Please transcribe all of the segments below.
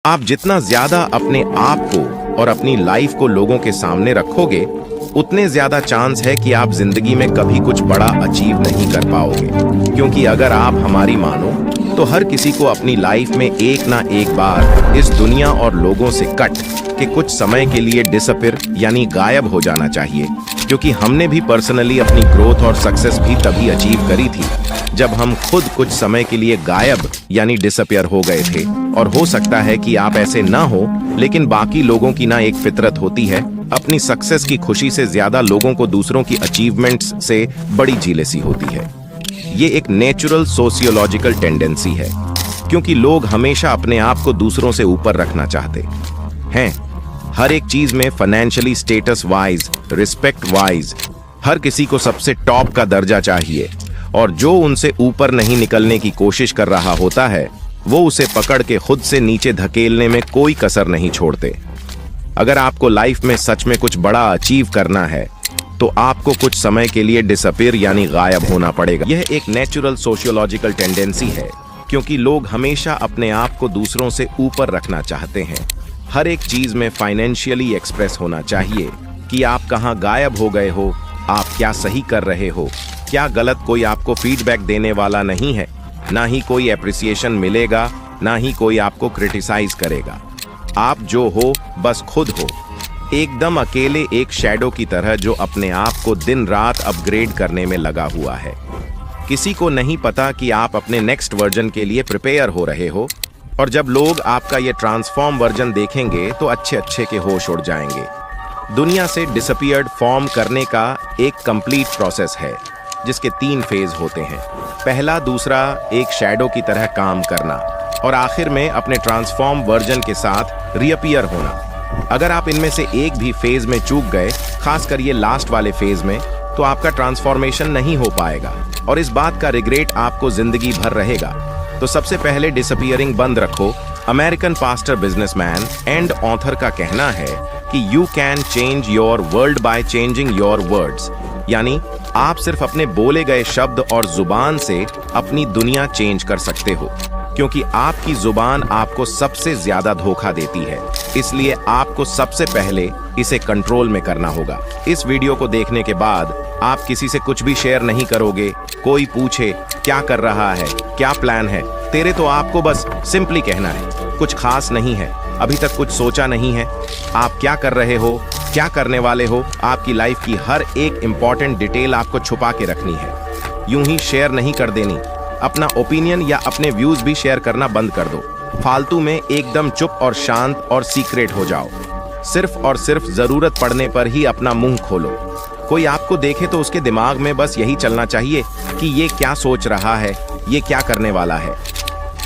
आप जितना ज्यादा अपने आप को और अपनी लाइफ को लोगों के सामने रखोगे, उतने ज्यादा चांस है कि आप जिंदगी में कभी कुछ बड़ा अचीव नहीं कर पाओगे। क्योंकि अगर आप हमारी मानो तो हर किसी को अपनी लाइफ में एक ना एक बार इस दुनिया और लोगों से कट के कुछ समय के लिए डिसअपीयर यानी गायब हो जाना चाहिए। क्योंकि हमने भी पर्सनली अपनी ग्रोथ और सक्सेस भी तभी अचीव करी थी जब हम खुद कुछ समय के लिए गायब यानी डिसअपीयर हो गए थे। और हो सकता है कि आप ऐसे ना हो, लेकिन बाकी लोगों की ना एक फितरत होती है, अपनी सक्सेस की खुशी से ज्यादा लोगों को दूसरों की अचीवमेंट्स से बड़ी जीलेसी होती है। ये एक नेचुरल सोशियोलॉजिकल टेंडेंसी है, क्योंकि लोग हमेशा अपने आप को दूसरों से ऊपर रखना चाहते हैं। हर एक चीज में financially, status wise, respect wise हर किसी को सबसे टॉप का दर्जा चाहिए, और जो उनसे ऊपर नहीं निकलने की कोशिश कर रहा होता है वो उसे पकड़ के खुद से नीचे धकेलने में कोई कसर नहीं छोड़ते। अगर आपको लाइफ में सच में कुछ बड़ा अचीव करना है तो आपको कुछ समय के लिए डिसअपीयर यानी गायब होना पड़ेगा। यह एक नेचुरल सोशियोलॉजिकल टेंडेंसी है, क्योंकि लोग हमेशा अपने आप को दूसरों से ऊपर रखना चाहते हैं। हर एक चीज में फाइनेंशियली एक्सप्रेस होना चाहिए कि आप कहाँ गायब हो गए हो, आप क्या सही कर रहे हो, क्या गलत। कोई आपको फीडबैक देने वाला नहीं है, ना ही कोई एप्रिसिएशन मिलेगा, ना ही कोई आपको क्रिटिसाइज करेगा। आप जो हो बस खुद हो, एकदम अकेले, एक शैडो की तरह जो अपने आप को दिन रात अपग्रेड करने में लगा हुआ है। किसी को नहीं पता कि आप अपने नेक्स्ट वर्जन के लिए प्रिपेयर हो रहे हो, और जब लोग आपका ये ट्रांसफॉर्म वर्जन देखेंगे तो अच्छे अच्छे के होश उड़ जाएंगे। दुनिया से डिसअपीयर्ड फॉर्म करने का एक कंप्लीट प्रोसेस है जिसके 3 फेज होते हैं। पहला, दूसरा, एक शैडो की तरह काम करना, और आखिर में अपने ट्रांसफॉर्म वर्जन के साथ रीअपीयर होना। अगर आप इनमें से एक भी फेज में चूक गए, खासकर ये लास्ट वाले फेज में, तो आपका ट्रांसफॉर्मेशन नहीं हो पाएगा और इस बात का रिग्रेट आपको जिंदगी भर रहेगा। तो सबसे पहले डिसअपीयरिंग बंद रखो। American pastor, businessman and author का कहना है कि you can change your world by changing your words, यानी आप सिर्फ अपने बोले गए शब्द और जुबान से अपनी दुनिया चेंज कर सकते हो। क्योंकि आपकी जुबान आपको सबसे ज्यादा धोखा देती है, इसलिए आपको सबसे पहले इसे कंट्रोल में करना होगा। इस वीडियो को देखने के बाद आप किसी से कुछ भी शेयर नहीं करोगे। कोई पूछे क्या कर रहा है, क्या प्लान है तेरे, तो आपको बस सिंपली कहना है कुछ खास नहीं है, अभी तक कुछ सोचा नहीं है। आप क्या कर रहे हो, क्या करने वाले हो, आपकी लाइफ की हर एक इंपॉर्टेंट डिटेल आपको छुपा के रखनी है। यूं ही शेयर नहीं कर देनी। अपना ओपिनियन या अपने व्यूज भी शेयर करना बंद कर दो। फालतू में एकदम चुप और शांत और सीक्रेट हो जाओ। सिर्फ और सिर्फ जरूरत पड़ने पर ही अपना मुंह खोलो। कोई आपको देखे तो उसके दिमाग में बस यही चलना चाहिए कि ये क्या सोच रहा है, ये क्या करने वाला है।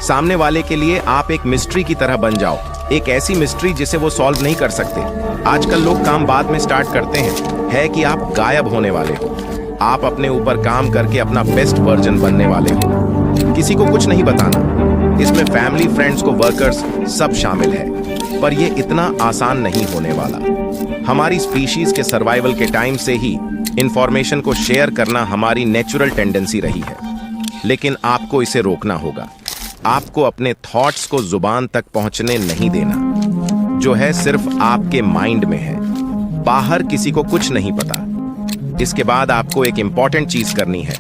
सामने वाले के लिए आप एक मिस्ट्री की तरह बन जाओ, एक ऐसी मिस्ट्री जिसे वो सॉल्व नहीं कर सकते। आजकल लोग काम बाद में स्टार्ट करते हैं, है कि आप गायब होने वाले हो। आप अपने ऊपर काम करके अपना बेस्ट वर्जन बनने वाले हो। किसी को कुछ नहीं बताना। इसमें फैमिली, फ्रेंड्स को वर्कर्स सब शामिल है, पर यह इतना आसान नहीं होने वाला। हमारी स्पीशीज के सर्वाइवल के टाइम से ही इंफॉर्मेशन को शेयर करना हमारी नेचुरल टेंडेंसी रही है, लेकिन आपको इसे रोकना होगा। आपको अपने थॉट्स को जुबान तक पहुंचने नहीं देना, जो है सिर्फ आपके माइंड में है। बाहर किसी को कुछ नहीं पता। इसके बाद आपको एक इंपॉर्टेंट चीज करनी है,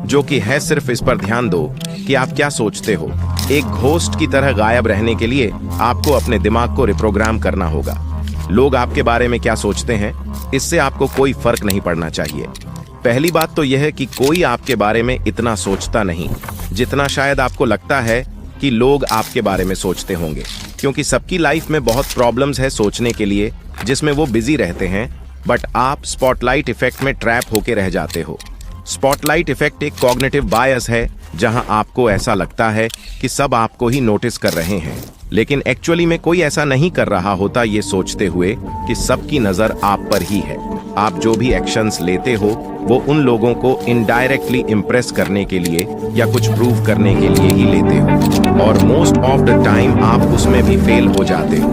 जो कि है सिर्फ इस पर ध्यान दो कि आप क्या सोचते हो। एक घोस्ट की तरह गायब रहने के लिए आपको अपने दिमाग को रिप्रोग्राम करना होगा। लोग आपके बारे में क्या सोचते हैं, इससे आपको कोई फर्क नहीं पड़ना चाहिए। पहली बात तो यह है कि कोई आपके बारे में इतना सोचता नहीं जितना शायद आपको लगता है कि लोग आपके बारे में सोचते होंगे। क्योंकि सबकी लाइफ में बहुत प्रॉब्लम्स है सोचने के लिए, जिसमें वो बिजी रहते हैं, बट आप स्पॉटलाइट इफेक्ट में ट्रैप होके रह जाते हो। स्पॉटलाइट इफेक्ट एक कॉग्निटिव बायस है, जहां आपको ऐसा लगता है कि सब आपको ही नोटिस कर रहे हैं, लेकिन एक्चुअली में कोई ऐसा नहीं कर रहा होता, ये सोचते हुए कि सबकी नजर आप पर ही है। आप जो भी एक्शंस लेते हो वो उन लोगों को इनडायरेक्टली इम्प्रेस करने के लिए या कुछ प्रूव करने के लिए ही लेते हो, और मोस्ट ऑफ द टाइम आप उसमें भी फेल हो जाते हो।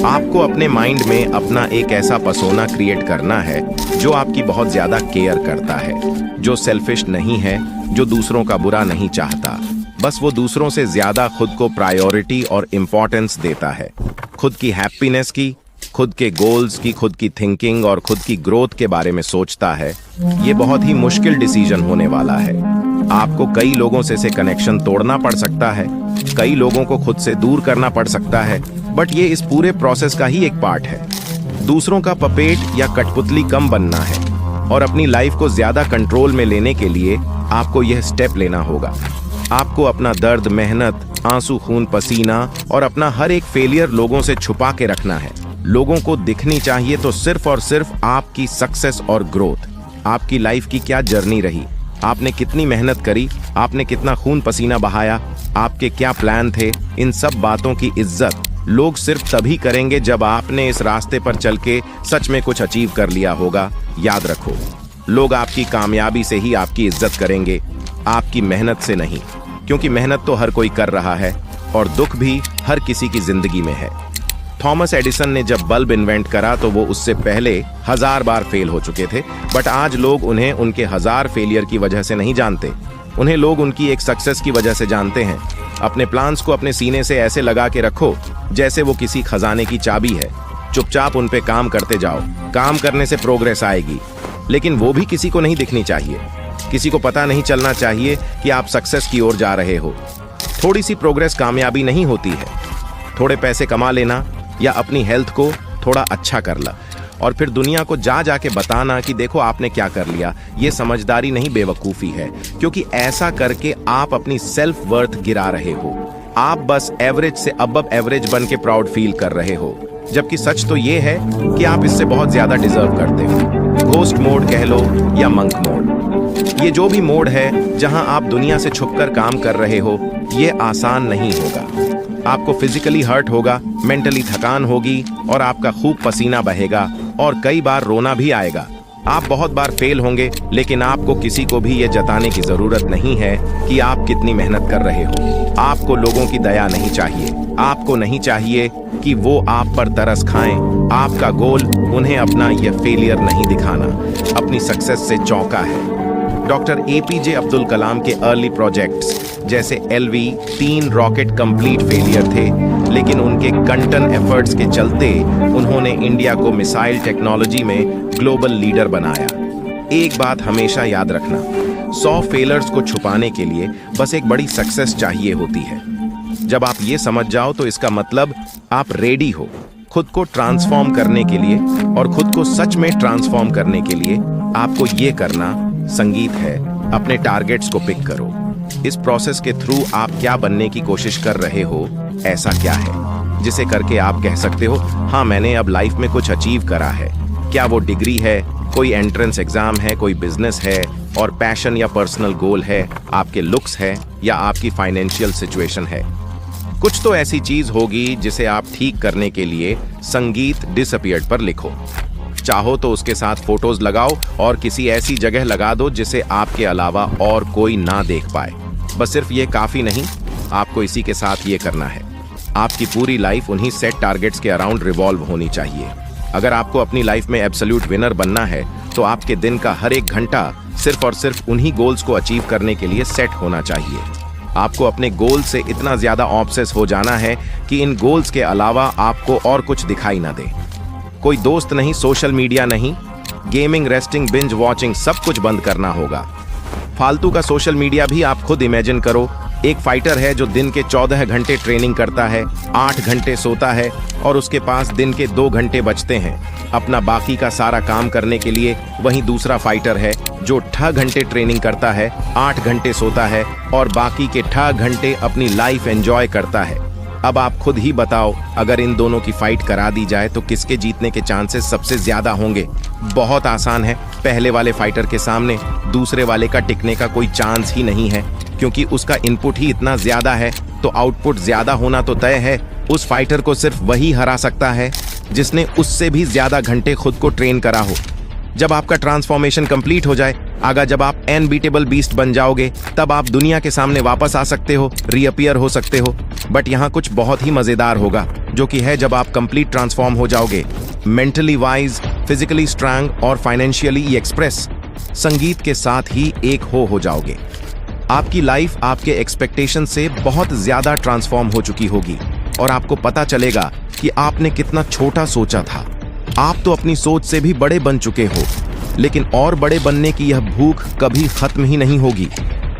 आपको अपने माइंड में अपना एक ऐसा पर्सोना क्रिएट करना है जो आपकी बहुत ज्यादा केयर करता है, जो सेल्फिश नहीं है, जो दूसरों का बुरा नहीं चाहता। बस वो दूसरों से ज्यादा खुद को प्रायोरिटी और इम्पोर्टेंस देता है। खुद की हैप्पीनेस की, खुद के गोल्स की, खुद की थिंकिंग और खुद की ग्रोथ के बारे में सोचता है। ये बहुत ही मुश्किल डिसीजन होने वाला है। आपको कई लोगों से कनेक्शन तोड़ना पड़ सकता है, कई लोगों को खुद से दूर करना पड़ सकता है, बट ये इस पूरे प्रोसेस का ही एक पार्ट है। दूसरों का पपेट या कठपुतली कम बनना है और अपनी लाइफ को ज्यादा कंट्रोल में लेने के लिए आपको यह स्टेप लेना होगा। आपको अपना दर्द, मेहनत, आंसू, खून, पसीना और अपना हर एक फेलियर लोगों से छुपा के रखना है। लोगों को दिखनी चाहिए तो सिर्फ और सिर्फ आपकी सक्सेस और ग्रोथ। आपकी लाइफ की क्या जर्नी रही, आपने कितनी मेहनत करी, आपने कितना खून पसीना बहाया, आपके क्या प्लान थे, इन सब बातों की इज्जत लोग सिर्फ तभी करेंगे जब आपने इस रास्ते पर चल के सच में कुछ अचीव कर लिया होगा। याद रखो, लोग आपकी कामयाबी से ही आपकी इज्जत करेंगे, आपकी मेहनत से नहीं, क्योंकि मेहनत तो हर कोई कर रहा है और दुख भी हर किसी की जिंदगी में है। थॉमस एडिसन ने जब बल्ब इन्वेंट करा तो वो उससे पहले 1000 बार फेल हो चुके थे, बट आज लोग उन्हें उनके 1000 फेलियर की वजह से नहीं जानते, उन्हें लोग उनकी एक सक्सेस की वजह से जानते हैं। अपने प्लान्स को अपने सीने से ऐसे लगा के रखो जैसे वो किसी खजाने की चाबी है। चुपचाप उन पे काम करते जाओ, काम करने से प्रोग्रेस आएगी, लेकिन वो भी किसी को नहीं दिखनी चाहिए। किसी को पता नहीं चलना चाहिए कि आप सक्सेस की ओर जा रहे हो। थोड़ी सी प्रोग्रेस कामयाबी नहीं होती है। थोड़े पैसे कमा लेना या अपनी हेल्थ को थोड़ा अच्छा कर ला और फिर दुनिया को जाके बताना कि देखो आपने क्या कर लिया, ये समझदारी नहीं, बेवकूफ़ी है, क्योंकि ऐसा करके आप अपनी सेल्फ वर्थ गिरा रहे हो। आप बस एवरेज से अबव एवरेज बन के प्राउड फील कर रहे हो, जबकि सच तो ये है कि आप इससे बहुत ज्यादा डिजर्व करते हो। घोस्ट मोड कह लो या मंक मोड, ये जो भी मोड है जहां आप दुनिया से छुपकर काम कर रहे हो, ये आसान नहीं होगा। आपको फिजिकली हर्ट होगा, मेंटली थकान होगी और आपका खूब पसीना बहेगा और कई बार रोना भी आएगा। आप बहुत बार फेल होंगे, लेकिन आपको किसी को भी ये जताने की जरूरत नहीं है कि आप कितनी मेहनत कर रहे हो। आपको लोगों की दया नहीं चाहिए, आपको नहीं चाहिए कि वो आप पर तरस खाएं। आपका गोल उन्हें अपना यह फेलियर नहीं दिखाना, अपनी सक्सेस से चौंका है। डॉक्टर एपीजे अब्दुल कलाम के अर्ली प्रोजेक्ट्स जैसे LV-3 रॉकेट कंप्लीट फेलियर थे, लेकिन उनके कंटन एफर्ट्स के चलते उन्होंने इंडिया को मिसाइल टेक्नोलॉजी में ग्लोबल लीडर बनाया। एक बात हमेशा याद रखना, 100 फेलर्स को छुपाने के लिए बस एक बड़ी सक्सेस चाहिए होती है। जब आप ये समझ जाओ तो इसका मतलब आप रेडी हो खुद को ट्रांसफॉर्म करने के लिए, और खुद को सच में ट्रांसफॉर्म करने के लिए आपको ये करना संगीत है। अपने टारगेट्स को पिक करो। इस प्रोसेस के थ्रू आप क्या बनने की कोशिश कर रहे हो, ऐसा क्या है जिसे करके आप कह सकते हो हाँ मैंने अब लाइफ में कुछ अचीव करा है। क्या वो डिग्री है, कोई एंट्रेंस एग्जाम है, कोई बिजनेस है और पैशन या पर्सनल गोल है, आपके लुक्स है या आपकी फाइनेंशियल सिचुएशन है। कुछ तो ऐसी चीज होगी जिसे आप ठीक करने के लिए संगीत डिसअपीयर्ड पर लिखो। चाहो तो उसके साथ फोटोज लगाओ और किसी ऐसी जगह लगा दो जिसे आपके अलावा और कोई ना देख पाए। बस सिर्फ ये काफी नहीं, आपको इसी के साथ ये करना है। आपकी पूरी लाइफ उन्हीं सेट टारगेट्स के अराउंड रिवॉल्व होनी चाहिए। अगर आपको अपनी लाइफ में एब्सोल्यूट विनर बनना है तो आपके दिन का हर एक घंटा सिर्फ और सिर्फ उन्हीं गोल्स को अचीव करने के लिए सेट होना चाहिए। आपको अपने गोल से इतना ज्यादा ऑब्सेस हो जाना है कि इन गोल्स के अलावा आपको और कुछ दिखाई ना दे। कोई दोस्त नहीं, सोशल मीडिया नहीं, गेमिंग, रेस्टिंग, बिंज वॉचिंग, सब कुछ बंद करना होगा। फालतू का सोशल मीडिया भी आप खुद इमेजिन करो। एक फाइटर है जो दिन के 14 घंटे ट्रेनिंग करता है, 8 घंटे सोता है और उसके पास दिन के 2 घंटे बचते हैं अपना बाकी का सारा काम करने के लिए। वहीं दूसरा फाइटर है जो 8 घंटे ट्रेनिंग करता है, 8 घंटे सोता है और बाकी के 8 घंटे अपनी लाइफ एंजॉय करता है। अब आप खुद ही बताओ, अगर इन दोनों की फाइट करा दी जाए तो किसके जीतने के चांसेस सबसे ज्यादा होंगे? बहुत आसान है, पहले वाले फाइटर के सामने दूसरे वाले का टिकने का कोई चांस ही नहीं है, क्योंकि उसका इनपुट ही इतना ज्यादा है, तो आउटपुट ज्यादा होना तो तय है। उस फाइटर को सिर्फ वही हरा सकता है जिसने उससे भी ज्यादा घंटे खुद को ट्रेन करा हो। जब आपका ट्रांसफॉर्मेशन कंप्लीट हो जाए, आगे जब आप अनबीटेबल बीस्ट बन जाओगे, तब आप दुनिया के सामने वापस आ सकते हो, रीअपियर हो सकते हो। बट यहाँ कुछ बहुत ही मजेदार होगा, जो कि है जब आप कंप्लीट ट्रांसफॉर्म हो जाओगे, मेंटली वाइज, फिजिकली स्ट्रांग और फाइनेंशियली एक्सप्रेस, संगीत के साथ ही एक हो जाओगे। आपकी लाइफ आपके एक्सपेक्टेशन से बहुत ज्यादा ट्रांसफॉर्म हो चुकी होगी और आपको पता चलेगा कि आपने कितना छोटा सोचा था। आप तो अपनी सोच से भी बड़े बन चुके हो, लेकिन और बड़े बनने की यह भूख कभी खत्म ही नहीं होगी।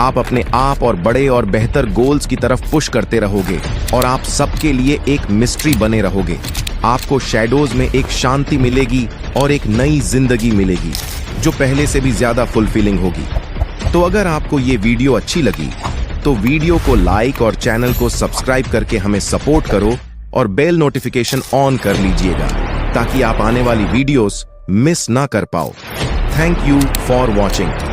आप अपने आप और बड़े और बेहतर गोल्स की तरफ पुश करते रहोगे और आप सबके लिए एक मिस्ट्री बने रहोगे। आपको शैडोज में एक शांति मिलेगी और एक नई जिंदगी मिलेगी जो पहले से भी ज्यादा फुलफिलिंग होगी। तो अगर आपको ये वीडियो अच्छी लगी तो वीडियो को लाइक और चैनल को सब्सक्राइब करके हमें सपोर्ट करो और बेल नोटिफिकेशन ऑन कर लीजिएगा ताकि आप आने वाली वीडियोस मिस ना कर पाओ। Thank you for watching.